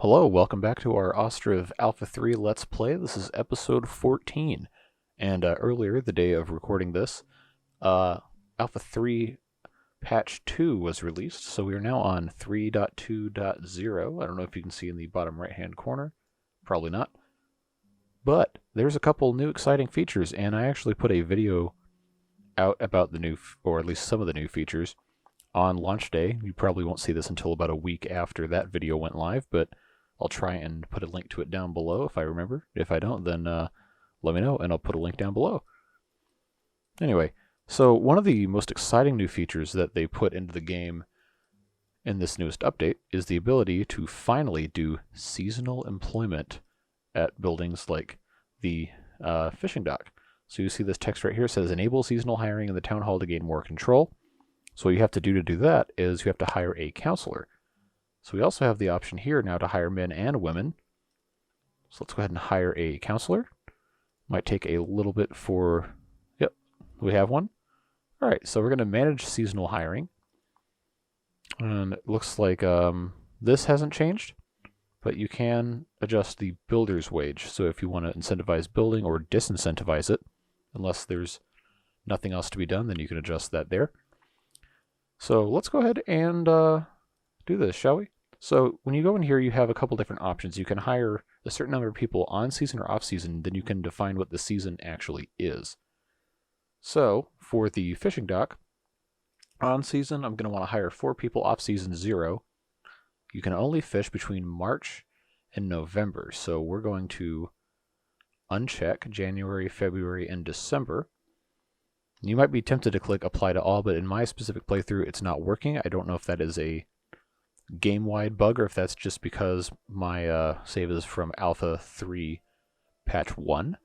Hello, welcome back to our Ostriv Alpha 3 Let's Play. This is episode 14. And earlier, the day of recording this, Alpha 3 patch 2 was released, so we are now on 3.2.0. I don't know if you can see in the bottom right-hand corner. Probably not. But there's a couple new exciting features, and I actually put a video out about the new, or at least some of the new features, on launch day. You probably won't see this until about a week after that video went live, but I'll try and put a link to it down below if I remember. If I don't, then let me know, and I'll put a link down below. Anyway, so one of the most exciting new features that they put into the game in this newest update is the ability to finally do seasonal employment at buildings like the fishing dock. So you see this text right here says, enable seasonal hiring in the town hall to gain more control. So what you have to do that is you have to hire a counselor. So we also have the option here now to hire men and women. So let's go ahead and hire a counselor. Might take a little bit for... Yep, we have one. All right, so we're going to manage seasonal hiring. And it looks like this hasn't changed, but you can adjust the builder's wage. So if you want to incentivize building or disincentivize it, unless there's nothing else to be done, then you can adjust that there. So let's go ahead and do this, shall we? So when you go in here, you have a couple different options. You can hire a certain number of people on season or off season, then you can define what the season actually is. So for the fishing dock, on season, I'm going to want to hire 4 people, off season 0. You can only fish between March and November. So we're going to uncheck January, February, and December. You might be tempted to click apply to all, but in my specific playthrough, it's not working. I don't know if that is a game-wide bug or if that's just because my save is from Alpha 3 patch 1.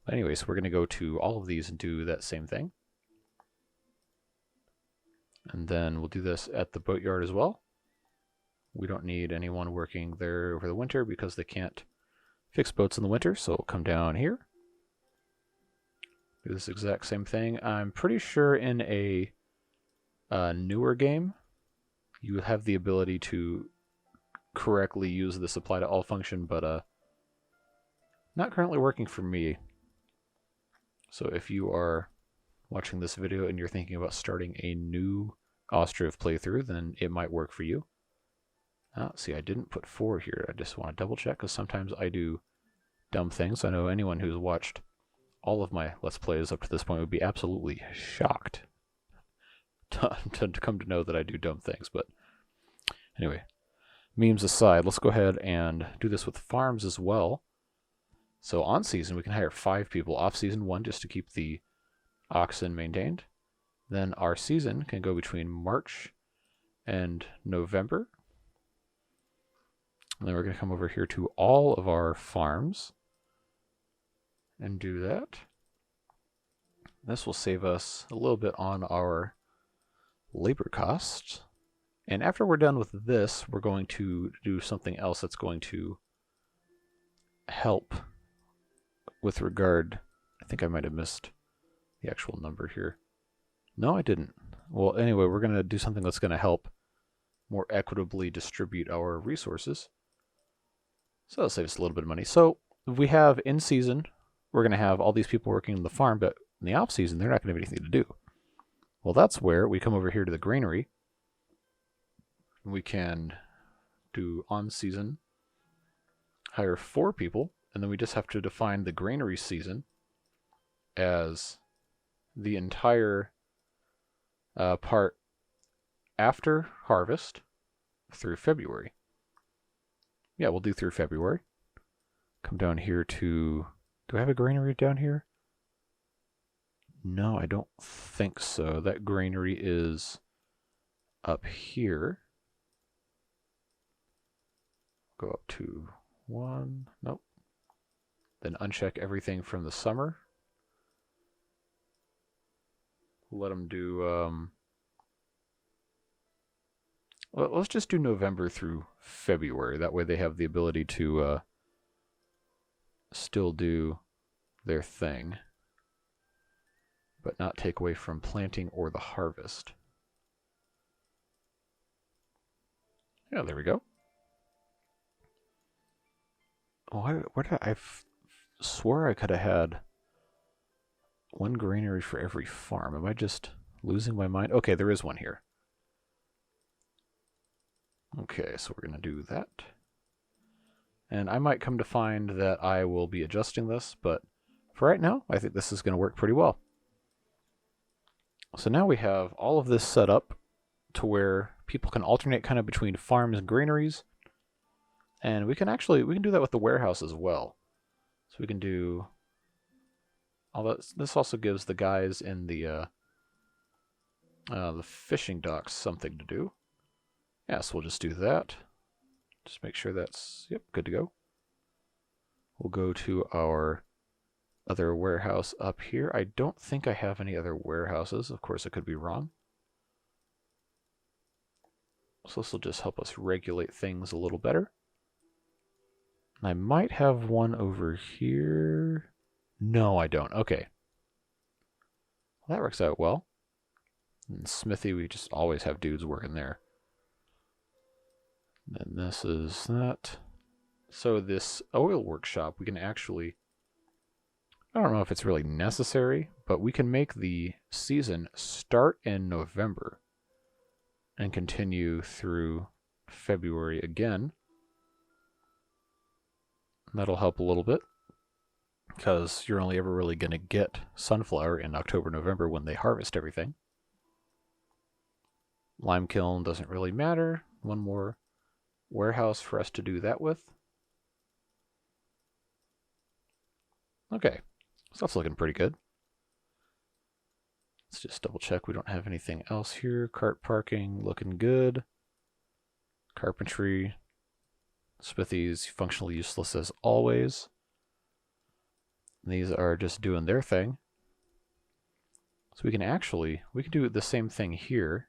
But anyway, so we're going to go to all of these and do that same thing. And then we'll do this at the boatyard as well. We don't need anyone working there over the winter because they can't fix boats in the winter, so we'll come down here. Do this exact same thing. I'm pretty sure in a newer game, you have the ability to correctly use this apply to all function, but not currently working for me. So if you are watching this video and you're thinking about starting a new Ostriv playthrough, then it might work for you. See, I didn't put 4 here. I just want to double check because sometimes I do dumb things. I know anyone who's watched all of my Let's Plays up to this point would be absolutely shocked to come to know that I do dumb things. But anyway, memes aside, let's go ahead and do this with farms as well. So on season, we can hire 5 people. Off season 1 just to keep the oxen maintained. Then our season can go between March and November. And then we're going to come over here to all of our farms and do that. This will save us a little bit on our labor costs. And after we're done with this, we're going to do something else that's going to help with regard... I think I might have missed the actual number here. No, I didn't. Well, anyway, we're going to do something that's going to help more equitably distribute our resources. So that'll save us a little bit of money. So if we have in season, we're going to have all these people working in the farm, but in the off season, they're not going to have anything to do. Well, that's where we come over here to the granary. We can do on season, hire 4 people, and then we just have to define the granary season as the entire part after harvest through February. Yeah, we'll do through February. Come down here to... Do I have a granary down here? No, I don't think so. That granary is up here. Go up to 1. Nope. Then uncheck everything from the summer. Let them do... well, let's just do November through February. That way they have the ability to still do their thing, but not take away from planting or the harvest. Yeah, there we go. Where did I swore I could have had one granary for every farm? Am I just losing my mind? Okay, there is one here. Okay, so we're going to do that. And I might come to find that I will be adjusting this, but for right now, I think this is going to work pretty well. So now we have all of this set up to where people can alternate kind of between farms and granaries. And we can do that with the warehouse as well. So we can do all that. This also gives the guys in the fishing docks something to do. Yeah, so we'll just do that. Just make sure that's, yep, good to go. We'll go to our other warehouse up here. I don't think I have any other warehouses. Of course, I could be wrong. So this will just help us regulate things a little better. And I might have one over here. No, I don't. Okay. Well, that works out well. And Smithy, we just always have dudes working there. And this is that. So this oil workshop, we can actually, I don't know if it's really necessary, but we can make the season start in November and continue through February again. And that'll help a little bit because you're only ever really going to get sunflower in October, November when they harvest everything. Lime kiln doesn't really matter. One more warehouse for us to do that with. Okay, so that's looking pretty good. Let's just double check we don't have anything else here. Cart parking, looking good. Carpentry. Smithy's functionally useless as always. These are just doing their thing. So we can do the same thing here.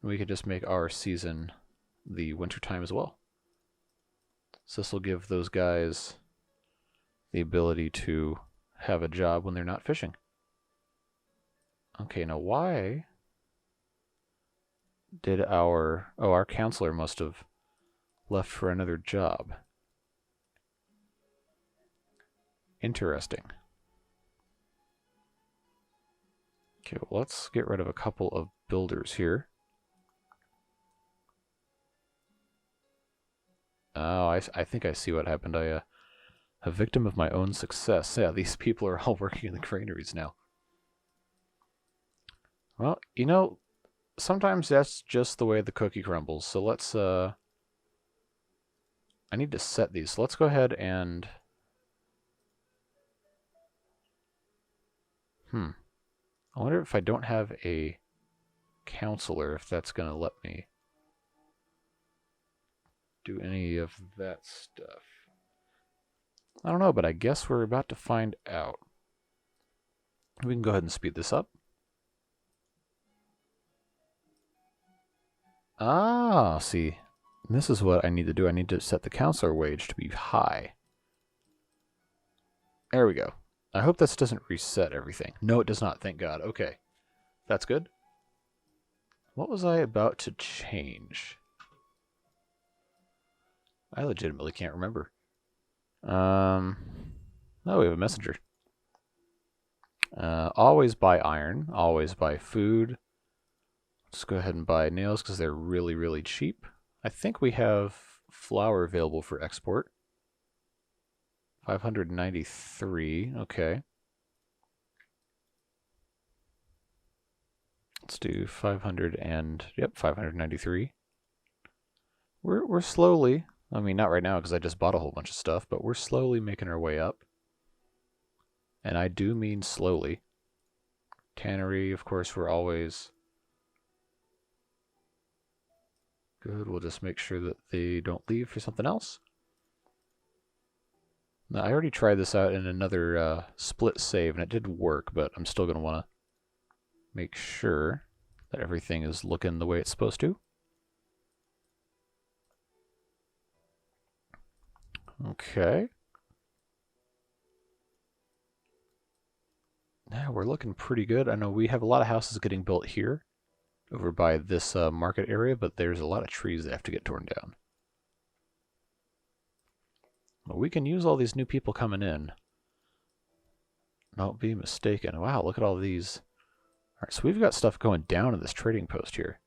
We could just make our season the winter time as well. So this will give those guys the ability to have a job when they're not fishing. Okay, now why did our counselor must have left for another job. Interesting. Okay, well, let's get rid of a couple of builders here. Oh, I think I see what happened. A victim of my own success. Yeah, these people are all working in the granaries now. Well, you know, sometimes that's just the way the cookie crumbles. So let's, I need to set these. So let's go ahead and... I wonder if I don't have a counselor, if that's going to let me do any of that stuff. I don't know, but I guess we're about to find out. We can go ahead and speed this up. Ah, see, this is what I need to do. I need to set the counselor wage to be high. There we go. I hope this doesn't reset everything. No, it does not, thank God. Okay, that's good. What was I about to change? I legitimately can't remember. Oh, we have a messenger. Always buy iron. Always buy food. Let's go ahead and buy nails because they're really, really cheap. I think we have flour available for export. 593. Okay. Let's do 500 and... Yep, 593. We're slowly... I mean, not right now because I just bought a whole bunch of stuff, but we're slowly making our way up. And I do mean slowly. Tannery, of course, we're always... Good, we'll just make sure that they don't leave for something else. Now, I already tried this out in another split save, and it did work, but I'm still going to want to make sure that everything is looking the way it's supposed to. Okay. Now we're looking pretty good. I know we have a lot of houses getting built here, over by this market area, but there's a lot of trees that have to get torn down. Well, we can use all these new people coming in. Don't be mistaken. Wow, look at all these. Alright, so we've got stuff going down in this trading post here.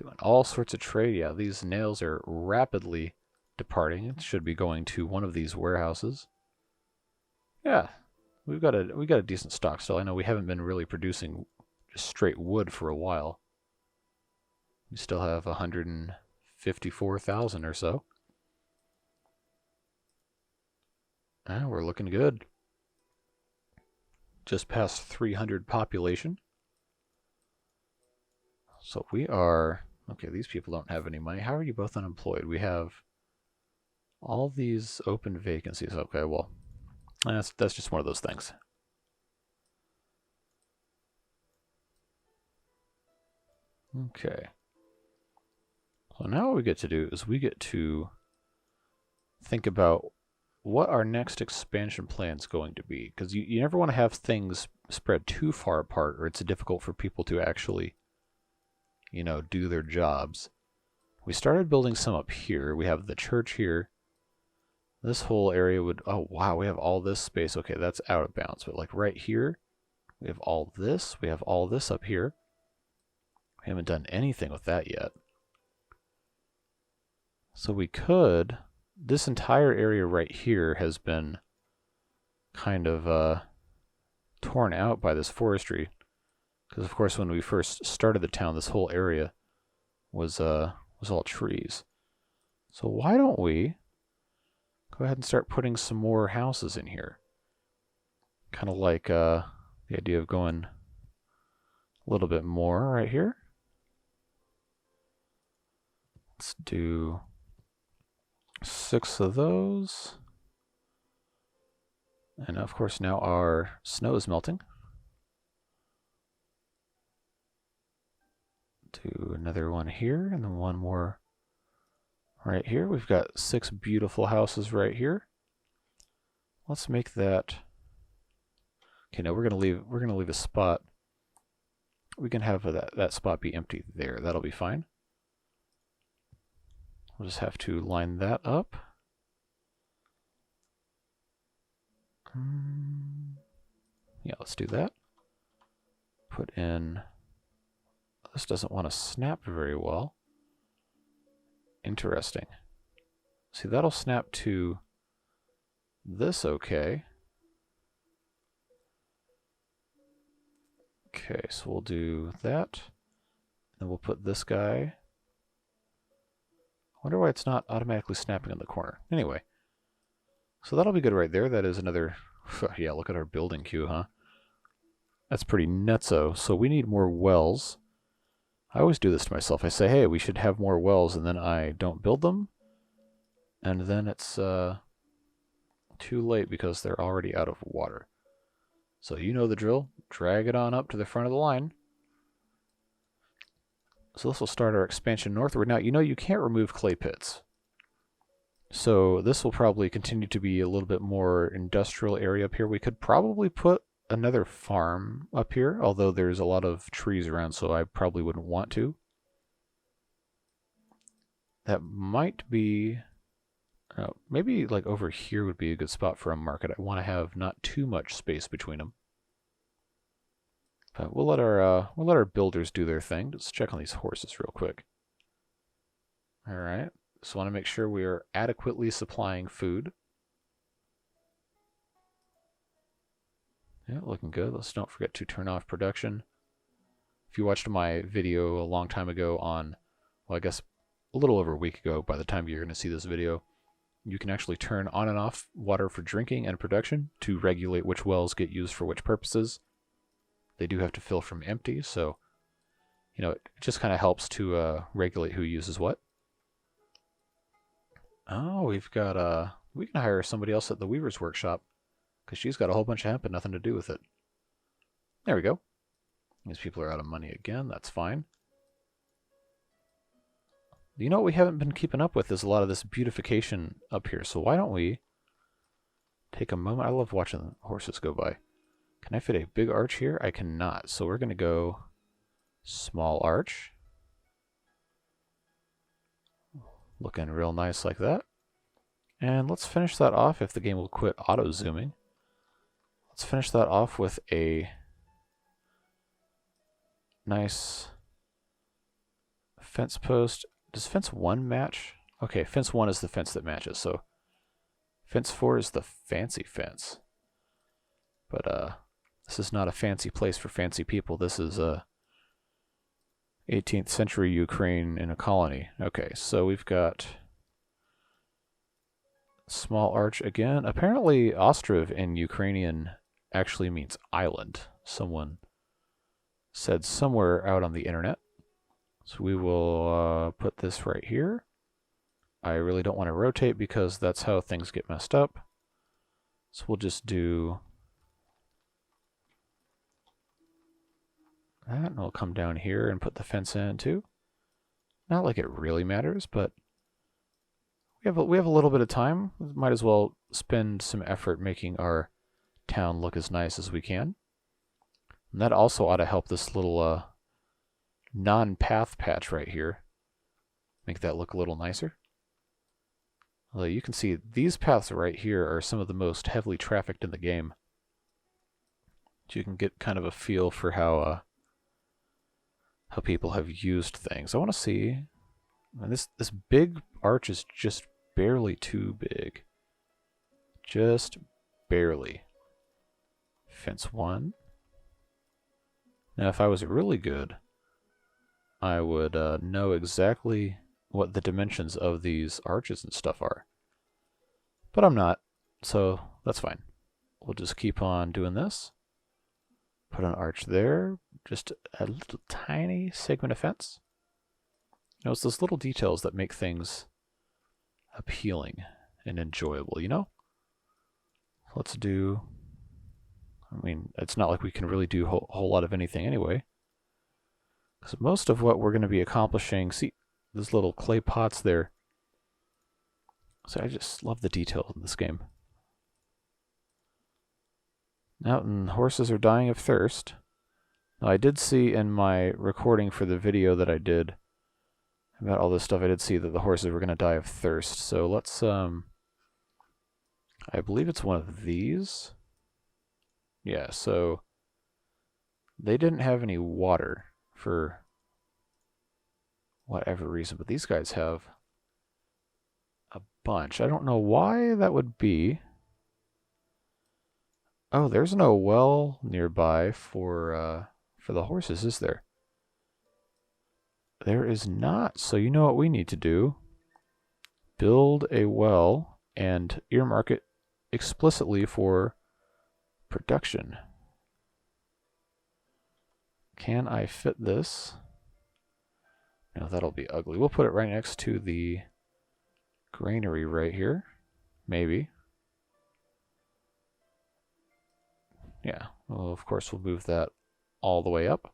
Doing all sorts of trade. Yeah, these nails are rapidly departing. It should be going to one of these warehouses. Yeah, we got a decent stock still. I know we haven't been really producing just straight wood for a while. We still have 154,000 or so. Ah, we're looking good. Just past 300 population. So we are... Okay, these people don't have any money. How are you both unemployed? We have all these open vacancies. Okay, well, that's just one of those things. Okay. So now what we get to do is we get to think about what our next expansion plan is going to be. Because you never want to have things spread too far apart, or it's difficult for people to actually, you know, do their jobs. We started building some up here. We have the church here. This whole area would... Oh, wow, we have all this space. Okay, that's out of bounds. But like right here, we have all this. We have all this up here. We haven't done anything with that yet. So we could... This entire area right here has been kind of torn out by this forestry. Because of course when we first started the town, this whole area was all trees. So why don't we go ahead and start putting some more houses in here? Kind of like the idea of going a little bit more right here. Let's do 6 of those. And of course now our snow is melting. Do another one here, and then one more right here. We've got 6 beautiful houses right here. Let's make that... Okay, now we're gonna leave a spot. We can have that spot be empty there. That'll be fine. We'll just have to line that up. Yeah, let's do that. Put in... This doesn't want to snap very well. Interesting. See, that'll snap to this okay. Okay, so we'll do that. Then we'll put this guy... I wonder why it's not automatically snapping in the corner. Anyway, so that'll be good right there. That is another... Yeah, look at our building queue, huh? That's pretty nutso. So we need more wells. I always do this to myself. I say, hey, we should have more wells, and then I don't build them. And then it's too late because they're already out of water. So you know the drill. Drag it on up to the front of the line. So this will start our expansion northward. Now, you know you can't remove clay pits. So this will probably continue to be a little bit more industrial area up here. We could probably put another farm up here, although there's a lot of trees around, so I probably wouldn't want to. That might be... maybe like over here would be a good spot for a market. I want to have not too much space between them. But we'll let our builders do their thing. Let's check on these horses real quick. All right. Just want to make sure we are adequately supplying food. Yeah, looking good. Let's don't forget to turn off production. If you watched my video a long time ago on, well, I guess a little over a week ago, by the time you're going to see this video, you can actually turn on and off water for drinking and production to regulate which wells get used for which purposes. They do have to fill from empty, so, you know, it just kind of helps to regulate who uses what. Oh, we've got, we can hire somebody else at the Weaver's Workshop, because she's got a whole bunch of hemp and nothing to do with it. There we go. These people are out of money again, that's fine. You know what we haven't been keeping up with is a lot of this beautification up here, so why don't we take a moment. I love watching the horses go by. Can I fit a big arch here? I cannot. So we're going to go small arch. Looking real nice like that. And let's finish that off if the game will quit auto-zooming. Let's finish that off with a nice fence post. Does fence 1 match? Okay, fence 1 is the fence that matches, so fence 4 is the fancy fence. But this is not a fancy place for fancy people. This is 18th century Ukraine in a colony. Okay, so we've got small arch again. Apparently Ostriv in Ukrainian actually means island. Someone said somewhere out on the internet. So we will put this right here. I really don't want to rotate because that's how things get messed up. So we'll just do that, and we'll come down here and put the fence in too. Not like it really matters, but we have a little bit of time. We might as well spend some effort making our town look as nice as we can. And that also ought to help this little non-path patch right here. Make that look a little nicer. Although you can see these paths right here are some of the most heavily trafficked in the game. So you can get kind of a feel for how people have used things. I want to see. And this big arch is just barely too big. Just barely. Fence 1. Now, if I was really good, I would know exactly what the dimensions of these arches and stuff are. But I'm not, so that's fine. We'll just keep on doing this. Put an arch there, just a little tiny segment of fence. You know, it's those little details that make things appealing and enjoyable, you know? Let's do... I mean, it's not like we can really do a whole lot of anything anyway. Because most of what we're going to be accomplishing... See, those little clay pots there. So I just love the detail in this game. Now, and horses are dying of thirst. Now, I did see in my recording for the video that I did about all this stuff, I did see that the horses were going to die of thirst. So let's, I believe it's one of these. Yeah, so they didn't have any water for whatever reason, but these guys have a bunch. I don't know why that would be. Oh, there's no well nearby for the horses, is there? There is not. So you know what we need to do? Build a well and earmark it explicitly for production. Can I fit this? No, that'll be ugly. We'll put it right next to the granary right here. Maybe. Yeah, well, of course we'll move that all the way up.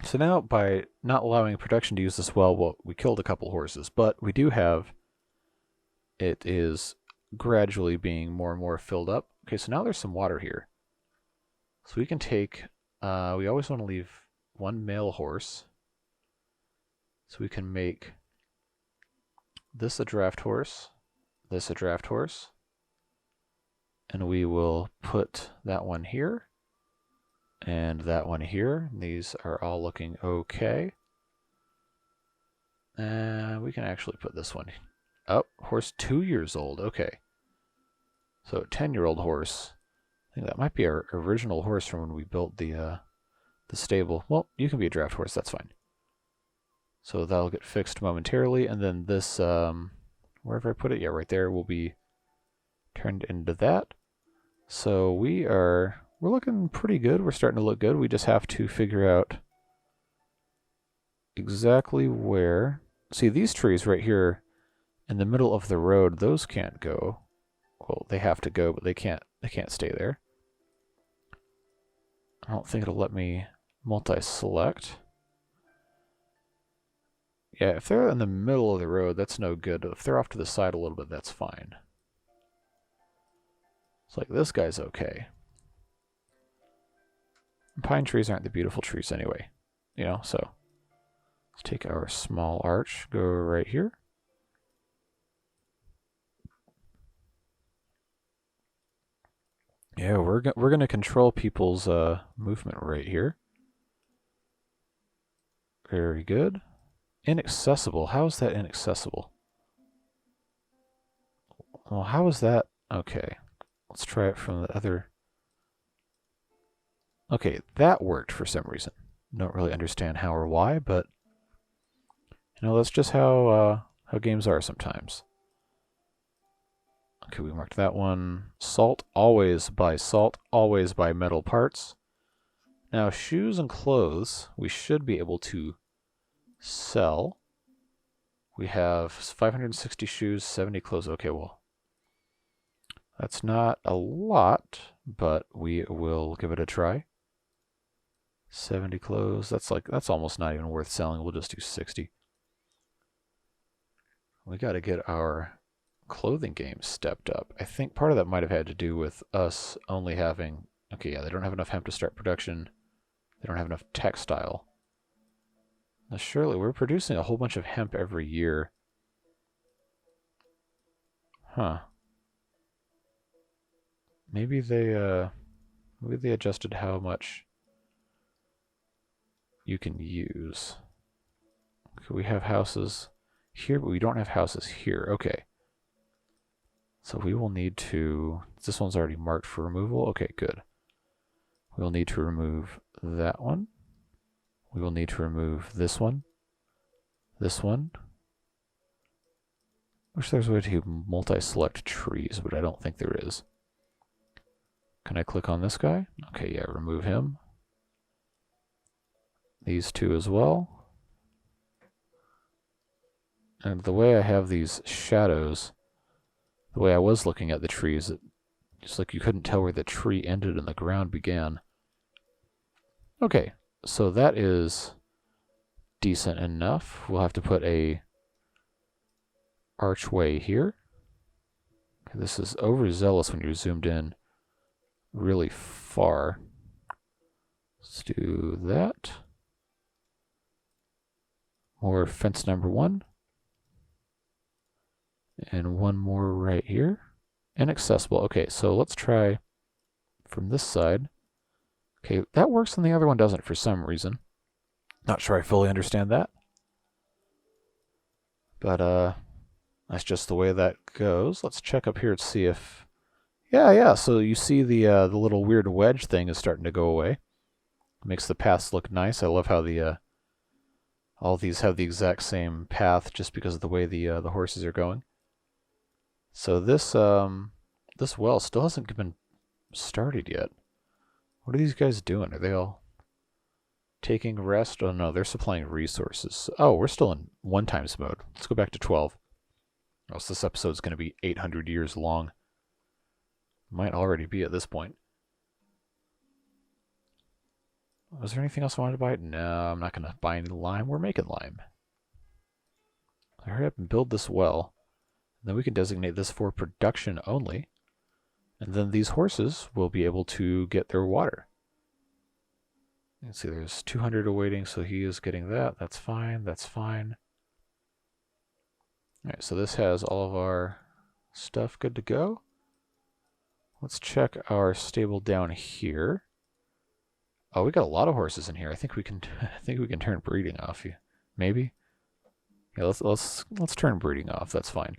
So now, by not allowing production to use this well, we killed a couple horses, but we do have... It is gradually being more and more filled up. Okay, so now there's some water here. So we can take... we always want to leave one male horse. So we can make this a draft horse, this a draft horse. And we will put that one here, and that one here. These are all looking okay. And we can actually put this one. Oh, horse 2 years old. Okay. So 10-year-old horse. I think that might be our original horse from when we built the stable. Well, you can be a draft horse. That's fine. So that'll get fixed momentarily, and then this, wherever I put it, yeah, right there, will be turned into that. So we're looking pretty good. We're starting to look good. We just have to figure out exactly where. See, these trees right here in the middle of the road, those can't go. Well, they have to go, but they can't stay there. I don't think it'll let me multi-select. Yeah, if they're in the middle of the road, that's no good. If they're off to the side a little bit, that's fine. It's like this guy's okay. Pine trees aren't the beautiful trees anyway, you know, so let's take our small arch, go right here. Yeah, we're gonna control people's movement right here. Very good. Inaccessible. How is that inaccessible? Well, how is that? Okay, let's try it from the other. Okay, that worked for some reason. Don't really understand how or why, but you know that's just how games are sometimes. Okay, we marked that one. Salt, always buy salt, always buy metal parts. Now, shoes and clothes, we should be able to sell. We have 560 shoes, 70 clothes. Okay, well, that's not a lot, but we will give it a try. 70 clothes, that's almost not even worth selling. We'll just do 60. We got to get our clothing game stepped up. I think part of that might have had to do with us only having, okay, yeah, they don't have enough hemp to start production. They don't have enough textile. Now, surely we're producing a whole bunch of hemp every year. Huh. Maybe they adjusted how much you can use. Okay, we have houses here, but we don't have houses here. Okay. So we will need to, this one's already marked for removal. Okay, good. We'll need to remove that one. We will need to remove this one. This one. Wish there's a way to multi-select trees, but I don't think there is. Can I click on this guy? Okay, yeah, remove him. These two as well. And the way I have these shadows, the way I was looking at the trees, it's like you couldn't tell where the tree ended and the ground began. Okay, so that is decent enough. We'll have to put a archway here. Okay, this is overzealous when you're zoomed in really far. Let's do that. More fence number 1. And one more right here. Inaccessible. Okay, so let's try from this side. Okay, that works and the other one doesn't for some reason. Not sure I fully understand that. But that's just the way that goes. Let's check up here to see if... Yeah, so you see the little weird wedge thing is starting to go away. Makes the paths look nice. I love how the all these have the exact same path just because of the way the horses are going. So this well still hasn't been started yet. What are these guys doing? Are they all taking rest? Oh no, they're supplying resources. Oh, we're still in 1 times mode. Let's go back to 12. Else this episode's going to be 800 years long. Might already be at this point. Was there anything else I wanted to buy? No, I'm not going to buy any lime. We're making lime. Hurry up and build this well. And then we can designate this for production only. And then these horses will be able to get their water. You can see there's 200 awaiting, so he is getting that. That's fine. That's fine. All right, so this has all of our stuff good to go. Let's check our stable down here. Oh, we got a lot of horses in here. I think we can. I think we can turn breeding off. Maybe. Yeah, let's turn breeding off. That's fine.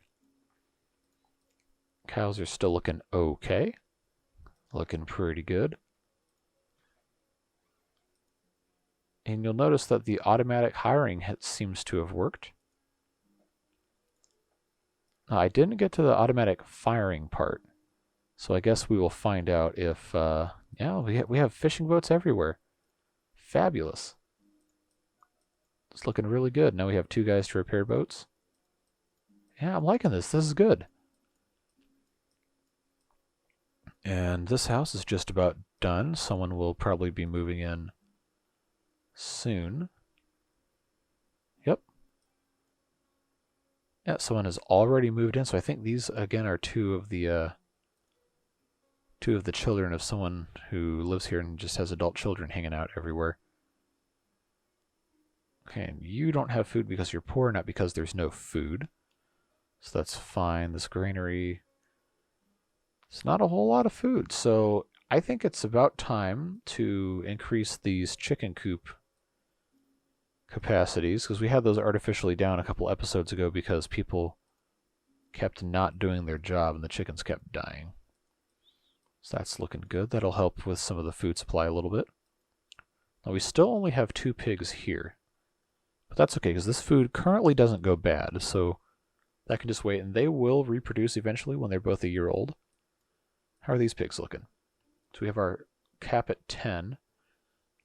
Cows are still looking okay. Looking pretty good. And you'll notice that the automatic hiring seems to have worked. I didn't get to the automatic firing part. So I guess we will find out if, yeah, we have fishing boats everywhere. Fabulous. It's looking really good. Now we have 2 guys to repair boats. Yeah, I'm liking this. This is good. And this house is just about done. Someone will probably be moving in soon. Yep. Yeah, someone has already moved in. So I think these, again, are two of the children of someone who lives here and just has adult children hanging out everywhere. Okay, and you don't have food because you're poor, not because there's no food. So that's fine. This granary It's not a whole lot of food, so I think it's about time to increase these chicken coop capacities, because we had those artificially down a couple episodes ago because people kept not doing their job and the chickens kept dying. So that's looking good. That'll help with some of the food supply a little bit. Now we still only have 2 pigs here, but that's okay because this food currently doesn't go bad, so that can just wait, and they will reproduce eventually when they're both a year old. How are these pigs looking? So we have our cap at 10.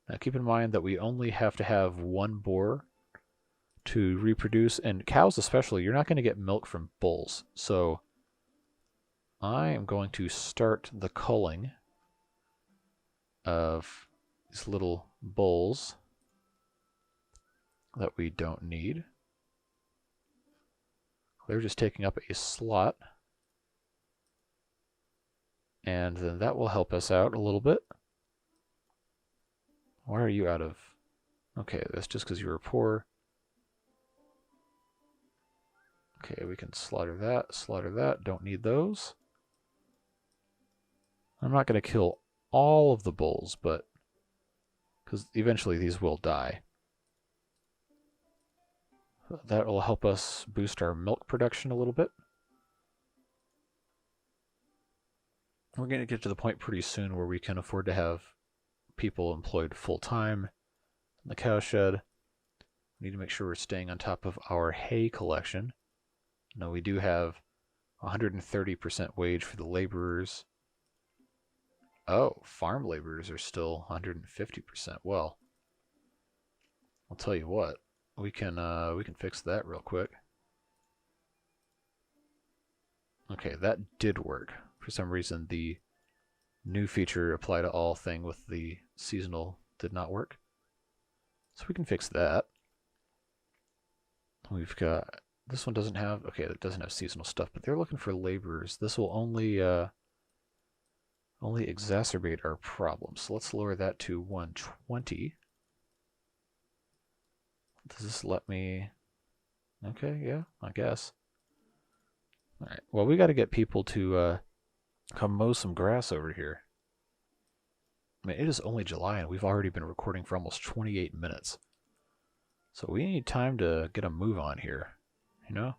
Now keep in mind that we only have to have 1 boar to reproduce, and cows especially, you're not going to get milk from bulls. So I am going to start the culling of these little bulls that we don't need. They're just taking up a slot. And then that will help us out a little bit. Why are you out of... Okay, that's just because you were poor. Okay, we can slaughter that. Don't need those. I'm not going to kill all of the bulls, but... because eventually these will die. That will help us boost our milk production a little bit. We're going to get to the point pretty soon where we can afford to have people employed full-time in the cow shed. We need to make sure we're staying on top of our hay collection. Now we do have 130% wage for the laborers. Oh, farm laborers are still 150%. Well, I'll tell you what. We can fix that real quick. Okay, that did work. For some reason, the new feature apply to all thing with the seasonal did not work. So we can fix that. We've got, this one doesn't have, okay, it doesn't have seasonal stuff, but they're looking for laborers. This will only exacerbate our problem. So let's lower that to 120. Does this let me? Okay, yeah, I guess. All right. Well, we got to get people to come mow some grass over here. I mean, it is only July, and we've already been recording for almost 28 minutes. So we need time to get a move on here, you know?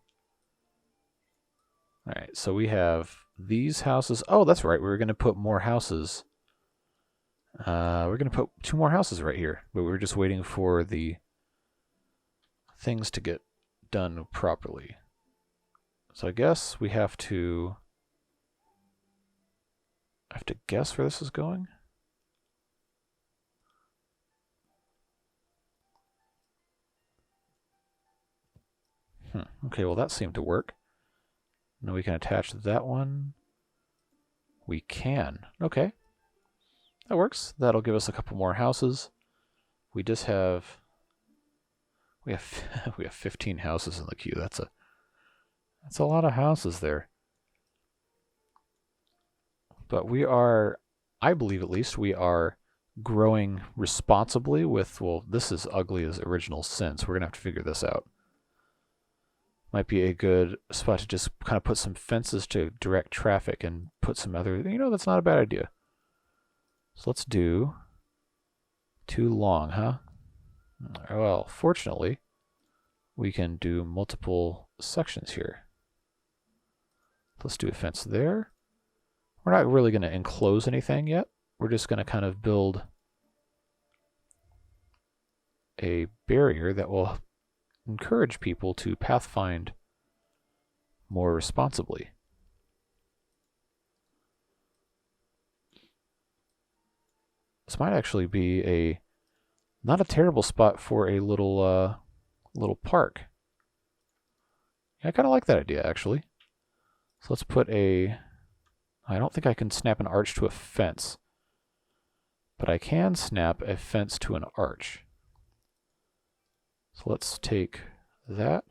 All right, so we have these houses. Oh, that's right. We were going to put more houses. We're going to put 2 more houses right here, but we're just waiting for the things to get done properly. So I guess we have to guess where this is going. Okay, well that seemed to work. Now we can attach that one. We can. Okay. That works. That'll give us a couple more houses. We just have we have 15 houses in the queue. That's a lot of houses there. But we are, I believe at least, we are growing responsibly with, well, this is ugly as original sin, so we're going to have to figure this out. Might be a good spot to just kind of put some fences to direct traffic and put some other, you know, that's not a bad idea. So let's do too long, huh? Well, fortunately, we can do multiple sections here. Let's do a fence there. We're not really going to enclose anything yet. We're just going to kind of build a barrier that will encourage people to pathfind more responsibly. This might actually be not a terrible spot for a little park. Yeah, I kind of like that idea actually. So let's put I don't think I can snap an arch to a fence, but I can snap a fence to an arch. So let's take that.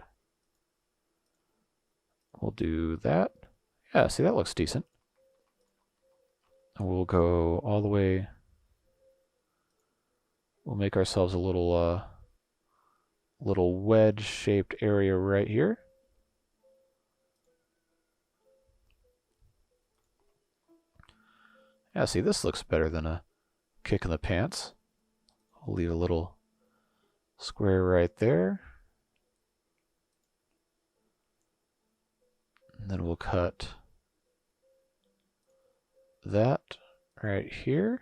We'll do that. Yeah, see, that looks decent. And we'll go all the way. We'll make ourselves a little wedge-shaped area right here. Yeah, see, this looks better than a kick in the pants. I'll leave a little square right there. And then we'll cut that right here.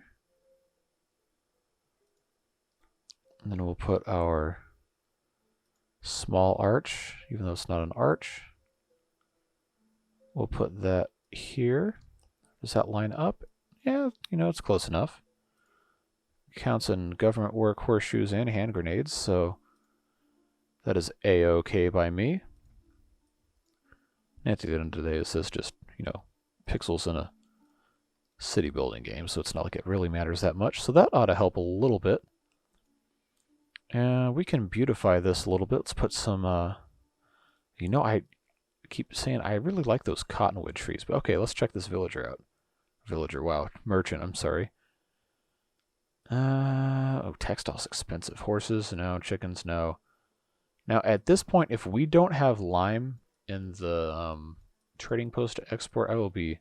And then we'll put our small arch, even though it's not an arch. We'll put that here. Does that line up? Yeah, you know, it's close enough. Counts in government work, horseshoes, and hand grenades, so that is A-OK by me. And at the end of the day, this is just, you know, pixels in a city building game, so it's not like it really matters that much. So that ought to help a little bit. And we can beautify this a little bit. Let's put some, you know, I keep saying I really like those cottonwood trees. But okay, let's check this villager out. Villager, wow. Merchant, I'm sorry. Oh, textile's expensive. Horses, no. Chickens, no. Now, at this point, if we don't have lime in the trading post to export, I will be...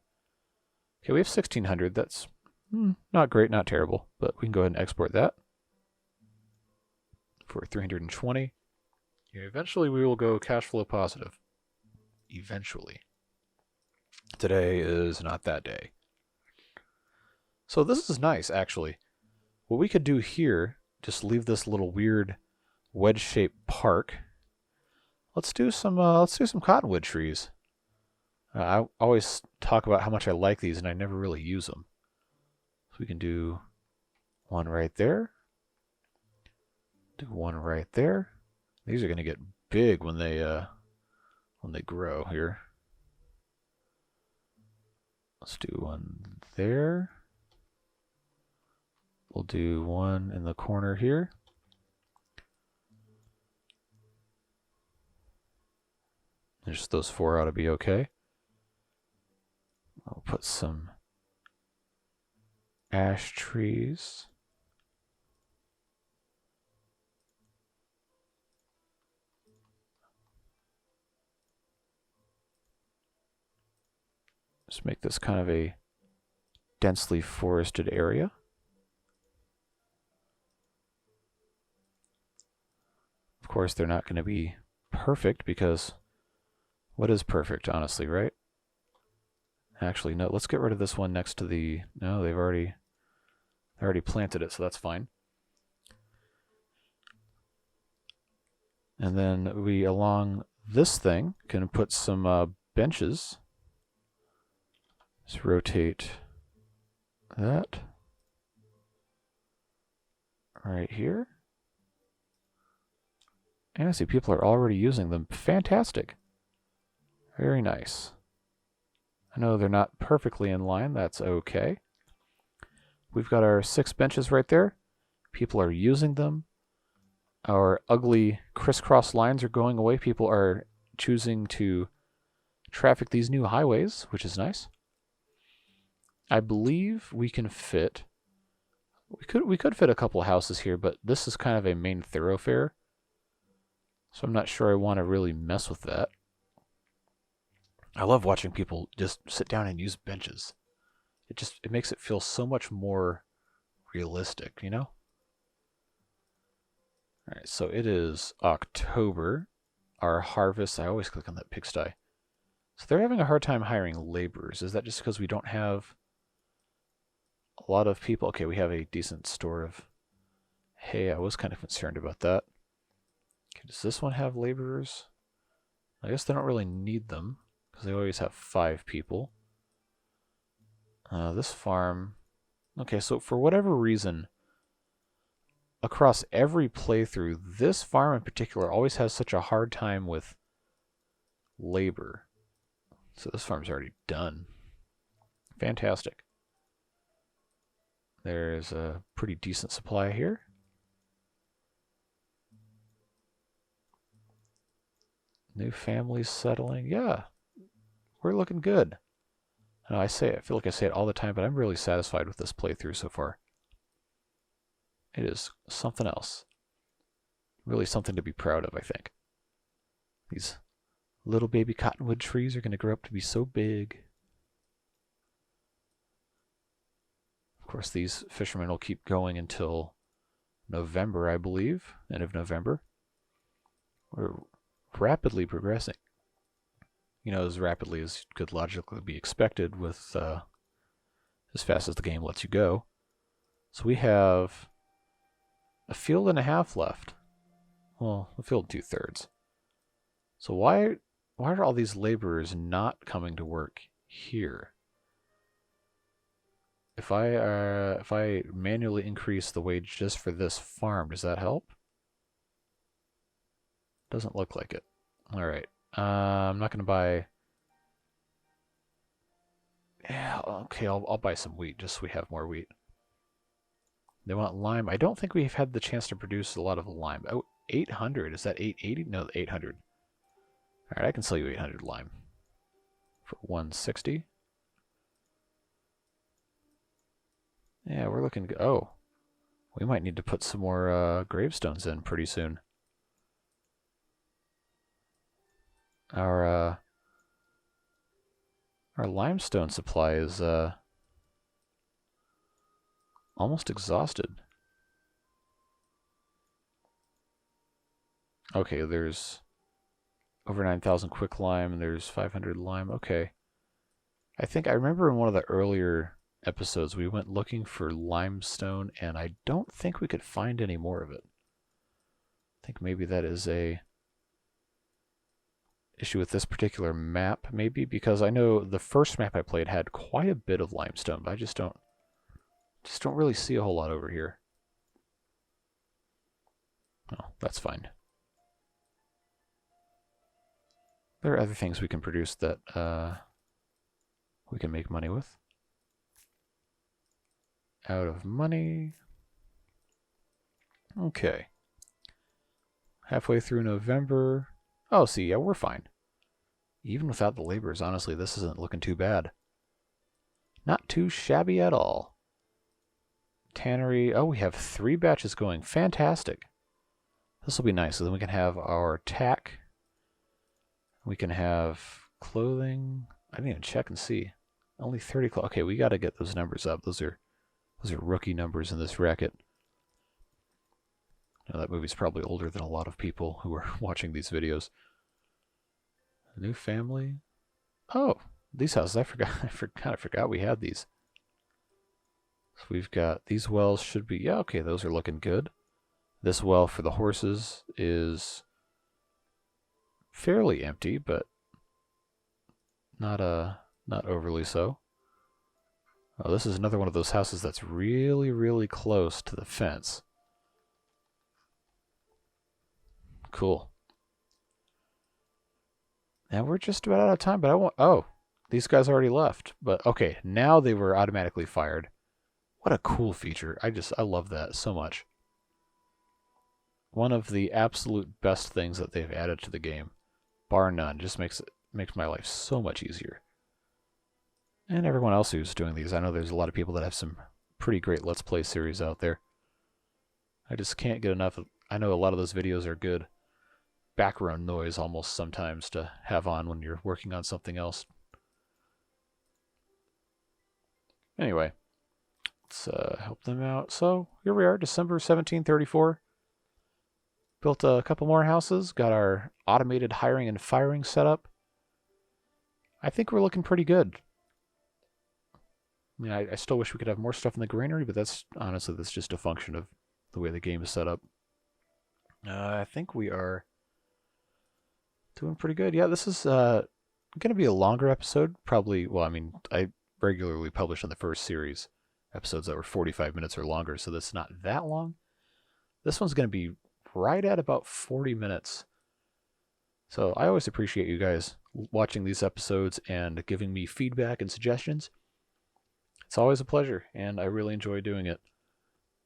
Okay, we have 1,600. That's not great, not terrible. But we can go ahead and export that for 320. Yeah, eventually, we will go cash flow positive. Eventually. Today is not that day. So this is nice, actually. What we could do here, just leave this little weird wedge-shaped park. Let's do some cottonwood trees. I always talk about how much I like these, and I never really use them. So we can do one right there. Do one right there. These are going to get big when they grow here. Let's do one there. We'll do one in the corner here. Just those four ought to be okay. I'll put some ash trees. Just make this kind of a densely forested area. Of course, they're not going to be perfect because what is perfect, honestly, right? Actually, no, let's get rid of this one next to the... No, they already planted it, so that's fine. And then we, along this thing, can put some benches. Let's rotate that right here. And I see people are already using them. Fantastic. Very nice. I know they're not perfectly in line. That's okay. We've got our 6 benches right there. People are using them. Our ugly crisscross lines are going away. People are choosing to traffic these new highways, which is nice. I believe we can fit... We could fit a couple houses here, but this is kind of a main thoroughfare. So I'm not sure I want to really mess with that. I love watching people just sit down and use benches. It makes it feel so much more realistic, you know? Alright, so it is October. Our harvest, I always click on that pigsty. So they're having a hard time hiring laborers. Is that just because we don't have a lot of people? Okay, we have a decent store of hay. I was kind of concerned about that. Okay, does this one have laborers? I guess they don't really need them because they always have 5 people. This farm... Okay, so for whatever reason, across every playthrough, this farm in particular always has such a hard time with labor. So this farm's already done. Fantastic. There's a pretty decent supply here. New families settling. Yeah, we're looking good. I feel like I say it all the time, but I'm really satisfied with this playthrough so far. It is something else. Really something to be proud of, I think. These little baby cottonwood trees are going to grow up to be so big. course, these fishermen will keep going until November, I believe, end of November. We're rapidly progressing. You know, as rapidly as could logically be expected with as fast as the game lets you go. So we have a field and a half left. Well, a field 2/3. So why are all these laborers not coming to work here? If I manually increase the wage just for this farm, does that help? Doesn't look like it. All right. I'm not gonna buy. Yeah, okay. I'll buy some wheat just so we have more wheat. They want lime. I don't think we've had the chance to produce a lot of lime. Oh, 800. Is that 880? No, 800. All right, I can sell you 800 lime for 160. Yeah, we're looking good. Oh, we might need to put some more gravestones in pretty soon. Our limestone supply is almost exhausted. Okay, there's over 9,000 quick lime, and there's 500 lime. Okay. I think I remember in one of the earlier episodes we went looking for limestone, and I don't think we could find any more of it. I think maybe that is a issue with this particular map, maybe, because I know the first map I played had quite a bit of limestone, but I just don't really see a whole lot over here. Oh, that's fine. There are other things we can produce that we can make money with. Out of money. Okay. Halfway through November. Oh, see, yeah, we're fine. Even without the laborers, honestly, this isn't looking too bad. Not too shabby at all. Tannery. Oh, we have 3 batches going. Fantastic. This will be nice. So then we can have our tack. We can have clothing. I didn't even check and see. Only 30 clothes. Okay, we got to get those numbers up. Those are rookie numbers in this racket. Now, that movie's probably older than a lot of people who are watching these videos. A new family. Oh, these houses. I forgot we had these. So we've got these wells should be, yeah, okay, those are looking good. This well for the horses is fairly empty, but not overly so. Oh, this is another one of those houses that's really, really close to the fence. Cool. And we're just about out of time, but oh, these guys already left. But okay, now they were automatically fired. What a cool feature. I love that so much. One of the absolute best things that they've added to the game, bar none. Just makes my life so much easier. And everyone else who's doing these. I know there's a lot of people that have some pretty great Let's Play series out there. I just can't get enough of, I know a lot of those videos are good background noise almost sometimes to have on when you're working on something else. Anyway, let's help them out. So here we are, December 1734. Built a couple more houses, got our automated hiring and firing set up. I think we're looking pretty good. I mean, I still wish we could have more stuff in the granary, but that's just a function of the way the game is set up. I think we are doing pretty good. Yeah, this is going to be a longer episode. Probably, well, I mean, I regularly publish on the first series episodes that were 45 minutes or longer, so that's not that long. This one's going to be right at about 40 minutes. So I always appreciate you guys watching these episodes and giving me feedback and suggestions. It's always a pleasure, and I really enjoy doing it.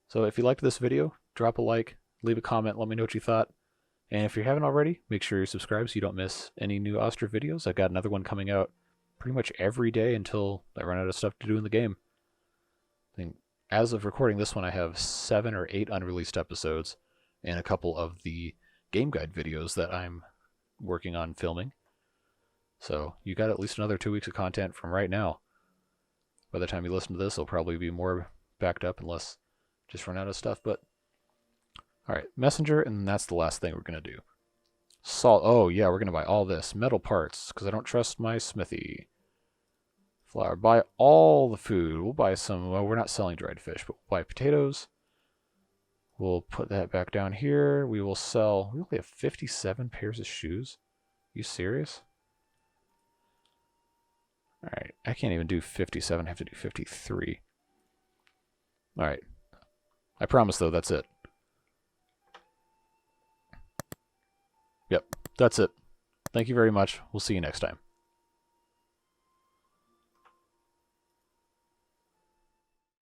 So if you liked this video, drop a like, leave a comment, let me know what you thought. And if you haven't already, make sure you're subscribed so you don't miss any new Ostriv videos. I've got another one coming out pretty much every day until I run out of stuff to do in the game. I think as of recording this one, I have 7 or 8 unreleased episodes and a couple of the game guide videos that I'm working on filming. So you got at least another 2 weeks of content from right now. By the time you listen to this, there'll probably be more backed up unless just run out of stuff. But all right, messenger, and that's the last thing we're gonna do. Salt. Oh yeah, we're gonna buy all this metal parts because I don't trust my smithy. Flour. Buy all the food. We'll buy some. Well, we're not selling dried fish, but we'll buy potatoes. We'll put that back down here. We will sell. We only have 57 pairs of shoes. You serious? All right, I can't even do 57. I have to do 53. All right. I promise, though, that's it. Yep, that's it. Thank you very much. We'll see you next time.